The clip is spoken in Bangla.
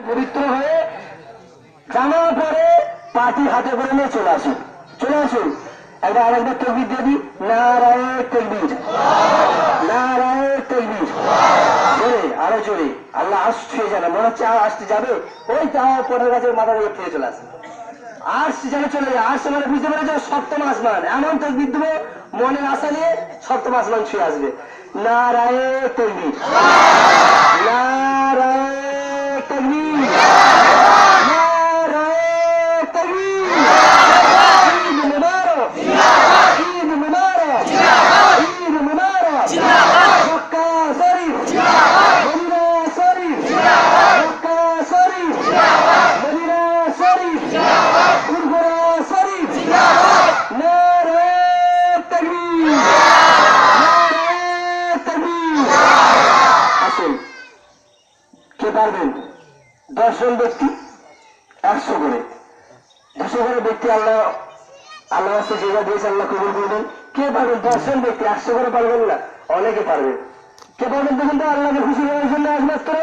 পবিত্র হয়ে জামা পরে পাটি হাতে করে নিয়ে চলে আসুন, চলে আসুন। একবার আরেকবার তকবীর দিয়ে দিই, নারায়ে তাকবীর, নারায়ে তাকবীর। জোরে, আরো জোরে। আল্লাহ আসছে জানে, মনে হচ্ছে আর আসতে যাবে, ওই তাও পরের গাছের মাথার উপর থেকে চলে আসে, আসছে যেন চলে যায়। আসছে মানে বুঝতে পেরেছে সপ্তম আসমান, এমন তকবীর দেবো মনের আশা নিয়ে সপ্তম আসমান ছুঁয়ে আসবে। নারায়ে তাকবীর, নারায়ে তাকবীর, নারায়ে তাকবীর। ঈদ মুবারক, ঈদ মুবারক, ঈদ মুবারক। মক্কা শরীফ, মদিনা শরীফ, মক্কা শরীফ, মদিনা শরীফ, কুরকুরা শরীফ। নারায়ে তাকবীর, নারায়ে তাকবীর। আসুন, কে পারবেন? 10 জন ব্যক্তি 100 করে, 200 করে ব্যক্তি আল্লাহ আল্লাহ যেটা দিয়েছে আল্লাহ কবুল করবেন। কে পারবেন? 10 জন ব্যক্তি 100 করে পারবেন না, অনেকে পারবেন। কে পারবেন দেখুন তো, আল্লাহকে খুশি করার জন্য একমাত্র